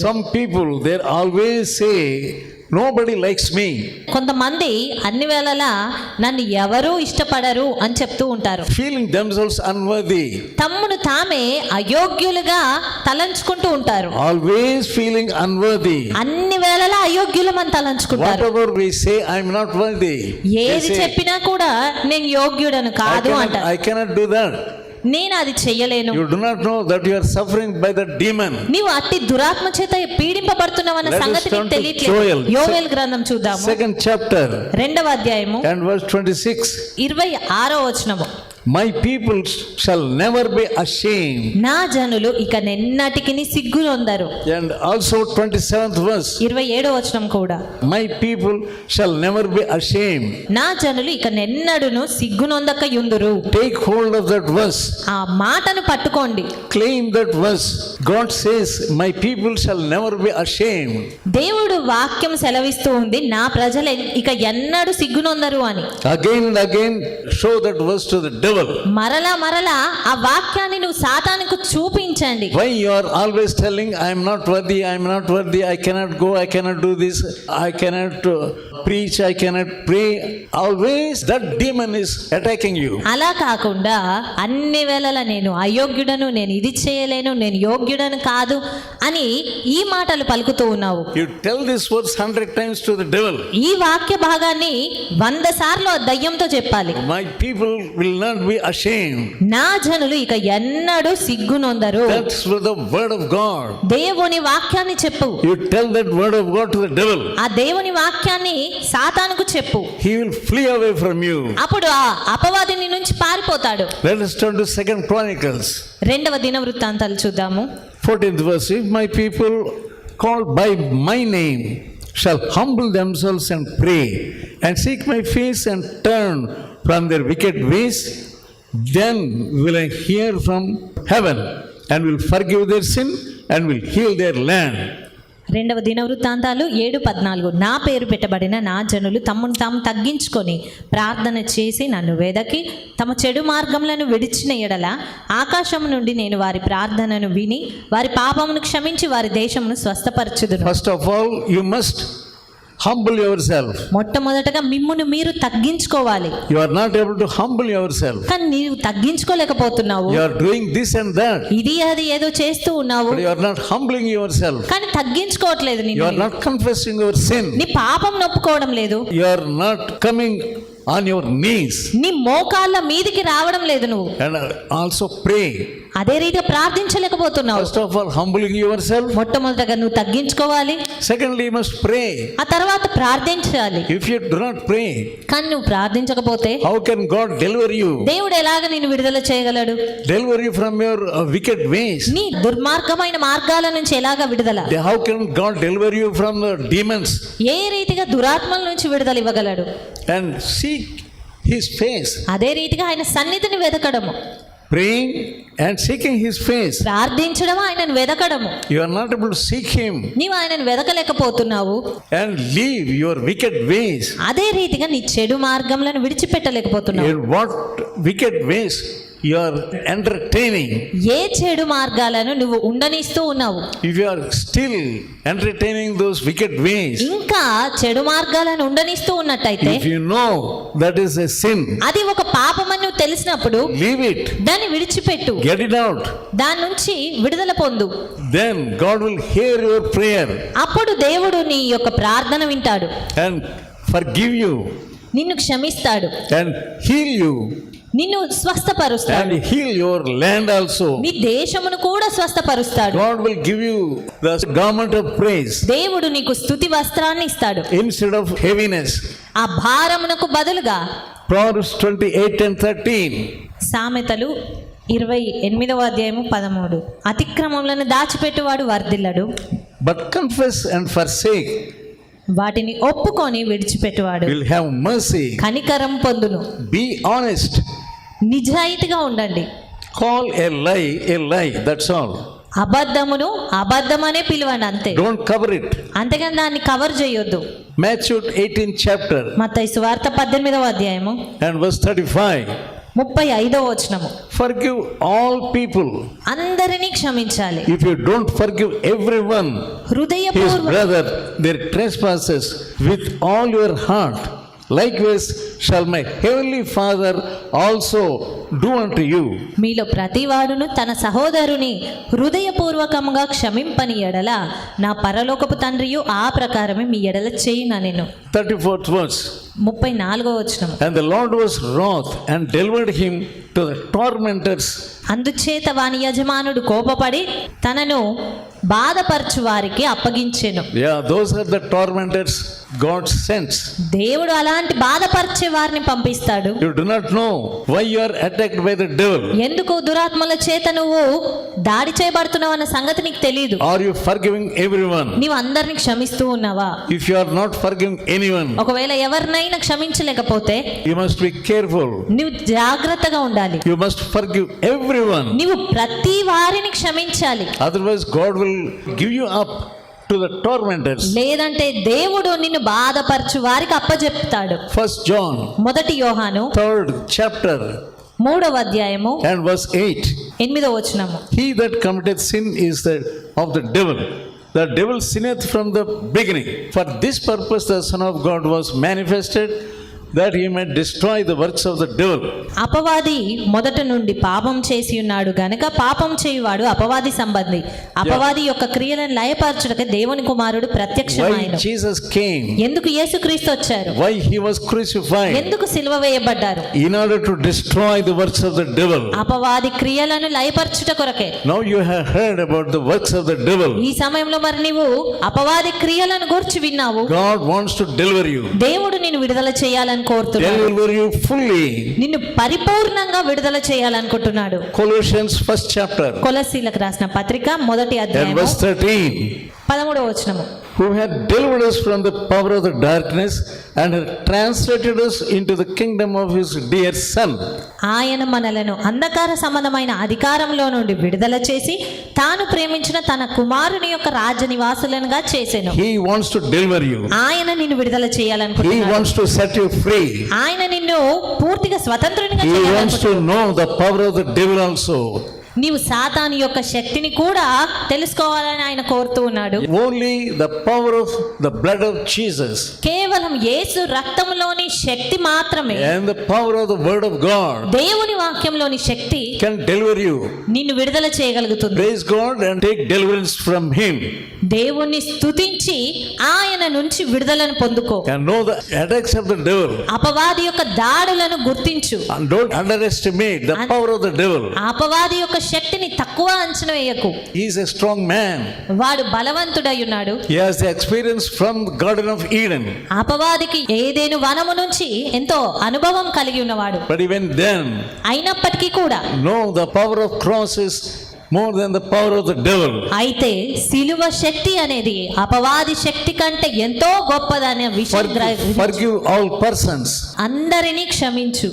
Some people, they always say, nobody likes me. కొంతమంది అన్ని వేళలా నన్ను ఎవరూ ఇష్టపడరు అని చెప్తూ ఉంటారు. Feeling themselves unworthy. తమ్మును తామే అయోగ్యులుగా తలంచుకుంటూ ఉంటారు. Always feeling unworthy. అన్ని వేళలా అయోగ్యులమని తలంచుకుంటారు. Whatever we say, I am not worthy. ఏది చెప్పినా కూడా నేను యోగ్యుడను కాదు అంటారు. I cannot do that. నేను అది చెయ్యలేను. You do not know that you are suffering by the demon. నీవు అట్టి దురాత్మ చేత పీడింపబడుతున్నావన్న సంగతి నీకు తెలియట్లేదు. యోవేల్ గ్రంథం చూద్దాము. 2nd chapter 2వ అధ్యాయము and verse 26. 26వ వచనము. My people shall never be ashamed. నా జనులు ఇక నెన్నటికిని సిగ్గునొందరు. And also 27th verse. 27వ వచనం కూడా. My people shall never be ashamed. నా జనులు ఇక నెన్నడును సిగ్గునొందక యుందురు. Take hold of that verse. ఆ మాటను పట్టుకోండి. Claim that verse. God says, my people shall never be ashamed. దేవుడు వాక్యం సెలవిస్తూ ఉంది, నా ప్రజలు ఇక ఎన్నడూ సిగ్గునొందరు అని. Again and again show that verse to the devil. మరలా ఆ వాక్యాన్ని నువ్వు సాతానుకు చూపించండి. Why you are always telling, I am not worthy, I am not worthy, I cannot go, I cannot do this, I cannot preach, I cannot pray. Always that demon is attacking you. అలా కాకుండా అన్ని వేళలా నేను అయోగ్యుడను, నేను ఇది చేయలేను, నేను యోగ్యుడను కాదు అని ఈ మాటలు పలుకుతూ ఉన్నావు. You tell this verse 100 times to the devil. ఈ వాక్య భాగాన్ని 100 సార్లు దయ్యంతో చెప్పాలి. My people will not be ashamed. నా జనులు ఇక ఎన్నడూ సిగ్గునొందరు. That's the word of God. దేవుని వాక్యాన్ని చెప్పు. You tell that word of God to the devil. ఆ దేవుని వాక్యాన్ని సాతానుకు చెప్పు. He will flee away from you. అప్పుడు ఆ అపవాది నీ నుంచి పారిపోతాడు. Let us turn to 2nd Chronicles. 2వ దినవృత్తాంతాలు చూద్దాము. 14th verse. If my people called by my name shall humble themselves and pray and seek my face and turn from their wicked ways, then will I hear from heaven and will forgive their sin and will heal their land. 2వ దినవృత్తాంతాలు 7:14. నా పేరు పెట్టబడిన నా జనులు తమను తాము తగ్గించుకొని ప్రార్థన చేసి నన్ను వెదకి తమ చెడు మార్గములను విడిచిన ఎడల ఆకాశం నుండి నేను వారి ప్రార్థనను విని వారి పాపమును క్షమించి వారి దేశమును స్వస్థపరచుదును. First of all, you must humble yourself. మొట్టమొదటగా మిమ్మును మీరు తగ్గించుకోవాలి. You are not able to humble yourself. కానీ నీవు తగ్గించుకోలేకపోతున్నావు. You are doing this and that. ఇది అది ఏదో చేస్తూ ఉన్నావు. But you are not humbling yourself. కానీ తగ్గించుకోవట్లేదు. You are not confessing your sin. నీ పాపం ఒప్పుకోవడం లేదు. You are not coming on your knees. నీ మోకాళ్ళ మీదికి రావడం లేదు నువ్వు. And also pray. అదే రీతిగా ప్రార్థించలేకపోతున్నావు. First of all, humbling yourself. మొట్టమొదటగా నువ్వు తగ్గించుకోవాలి. Secondly, you must pray. ఆ తర్వాత ప్రార్థించాలి. If you do not pray, కానీ నువ్వు ప్రార్థించకపోతే how can God deliver you? దేవుడు ఎలాగ నిన్ను విడుదల చేయగలడు? Deliver you from your wicked ways. నీ దుర్మార్గమైన మార్గాల నుంచి ఎలాగ విడుదల? How can God deliver you from the demons? ఏ రీతిగా దురాత్మల నుంచి విడుదల ఇవ్వగలడు? And seek his face. అదే రీతిగా ఆయన సన్నిధిని వెతకడము. Praying and seeking his face. ప్రార్థించడం, ఆయనను వెతకడము. You are not able to seek him. నీవు ఆయనను వెతకలేకపోతున్నావు. And leave your wicked ways. అదే రీతిగా నీ చెడు మార్గములను విడిచిపెట్టలేకపోతున్నావు. In what wicked ways you are entertaining? ఏ చెడు మార్గాలను నువ్వు ఉండనిస్తూ ఉన్నావు? If you are still entertaining those wicked ways, ఇంకా చెడు మార్గాలను ఉండనిస్తూ ఉన్నట్టయితే, if you know that is a sin, అది ఒక పాపమని నువ్వు తెలిసినప్పుడు leave it. దాన్ని విడిచిపెట్టు. Get it out. దాని నుంచి విడుదల పొందు. Then God will hear your prayer. అప్పుడు దేవుడు నీ యొక్క ప్రార్థన వింటాడు. And forgive you. నిన్ను క్షమిస్తాడు. And heal you. నిన్ను స్వస్థపరుస్తాడు. And heal your land also. నీ దేశమును కూడా స్వస్థపరుస్తాడు. God will give you the garment of praise. దేవుడు నీకు స్తుతి వస్త్రాన్ని ఇస్తాడు. Instead of heaviness. ఆ భారమునకు బదులుగా. Proverbs 28:13. సామెతలు 28:13. అతిక్రమములను దాచిపెట్టువాడు వర్ధిల్లడు. But confess and forsake. వాటిని ఒప్పుకొని విడిచిపెట్టువాడు will have mercy. కనికరం పొందును. Be honest. నిజాయితీగా ఉండండి. Call a lie, that's all. అబద్ధమును అబద్ధమనే పిలవండి, అంతే. Don't cover it. అంతేగాని దాన్ని కవర్ చేయొద్దు. Matthew 18th chapter మత్తయి సువార్త 18వ అధ్యాయము and verse 35. 35వ వచనము. Forgive all people. అందరినీ క్షమించాలి. If you don't forgive everyone, his హృదయపూర్వక brother, their trespasses with all your heart, likewise shall my heavenly Father also do unto you. మీలో ప్రతివాడును తన సహోదరుని హృదయపూర్వకముగా క్షమింపని ఎడల నా పరలోకపు తండ్రియు ఆ ప్రకారమే మీ ఎడల చేయుననెను. 34th verse. 34వ వచనము. And the Lord was wroth and delivered him to the tormentors. అందుచేత వాని యజమానుడు కోపపడి తనను బాధపరచు వారికి అప్పగించెను. Yeah, those are the tormentors God sends. దేవుడు అలాంటి బాధపరిచే వారిని పంపిస్తాడు. You do not know why you are attacked by the devil. ఎందుకు దురాత్మల చేత నువ్వు దాడి చేయబడుతున్నావు అన్న సంగతి నీకు తెలియదు. Are you forgiving everyone? నీవు అందరిని క్షమిస్తూ ఉన్నావా? If you are not forgiving anyone, ఒకవేళ ఎవరినైనా క్షమించలేకపోతే you must be careful. నువ్వు జాగ్రత్తగా ఉండాలి. You must forgive everyone. నీవు ప్రతి వారిని క్షమించాలి. Otherwise, God will give you up to the tormentors. లేదంటే దేవుడు నిన్ను బాధపరచు వారికి అప్పజెప్తాడు. 1 John, 1 యోహాను 3rd chapter 3వ అధ్యాయము and verse 8. 8వ వచనము. He that committeth sin is of the devil. The devil sinneth from the beginning. For this purpose the Son of God was manifested, that he might destroy the works of the devil. అపవాది మొదట నుండి పాపం చేసి ఉన్నాడు గనుక పాపం చేయువాడు అపవాది సంబంధి. అపవాది యొక్క క్రియలను లయపరచుటకు దేవుని కుమారుడు Why ప్రత్యక్షమైనను. Jesus came, ఎందుకు యేసుక్రీస్తు వచ్చారు? why he was crucified, ఎందుకు సిలువ వేయబడ్డారు? in order to destroy the works of the devil. అపవాది క్రియలను లయపరచుట కొరకే. Now you have heard about the works of the devil. ఈ సమయంలో మరి నీవు అపవాది క్రియలను గురించి విన్నావు. God wants to deliver you. దేవుడు నిన్ను విడుదల చేయాలని కోరుతున్నాడు. Deliver you fully. నిన్ను పరిపూర్ణంగా విడుదల చేయాలనుకుంటున్నాడు. Colossians 1st chapter కొలస్సీలకు రాసిన పత్రిక 1వ and అధ్యాయం verse 13. 13వ వచనము. Who had delivered us from the power of the darkness and had translated us into the kingdom of his dear Son. ఆయన మనలను అంధకార సంబంధమైన అధికారంలో నుండి విడుదల చేసి తాను ప్రేమించిన తన కుమారుని యొక్క రాజ్య నివాసులనుగా చేసెను. He wants to deliver you. ఆయన నిన్ను విడుదల He చేయాలనుకుంటున్నాడు. wants to set you free. ఆయన నిన్ను పూర్తిగా స్వతంత్రునిగా He wants చేయాలనుకుంటున్నాడు. to know the power of the devil also. నీవు సాతాను యొక్క శక్తిని కూడా తెలుసుకోవాలని ఆయన కోరుతూ ఉన్నాడు. Only the power of the blood of Jesus కేవలం యేసు రక్తంలోని శక్తి మాత్రమే, and the power of the word of God దేవుని వాక్యంలోని శక్తి can deliver you. నిన్ను విడుదల చేయగలుగుతుంది. Praise God and take deliverance from him. దేవుణ్ణి స్తుతించి ఆయన నుంచి విడుదలను పొందుకో. And know the attacks of the devil. అపవాది యొక్క దాడులను గుర్తించు. And don't underestimate the power of the devil. అపవాది యొక్క శక్తిని తక్కువ అంచనా వేయకు. He is a strong man. వాడు బలవంతుడై ఉన్నాడు. He has the experience from the Garden of Eden. అపవాదికి ఏదేను వనము నుంచి ఎంతో అనుభవం కలిగి ఉన్నవాడు. But even then, అయినప్పటికీ కూడా know the power of cross is more than the power of the devil. అయితే సిలువ శక్తి అనేది అపవాది శక్తి కంటే ఎంతో గొప్పదనే విషయం Forgive all persons. అందరినీ క్షమించు.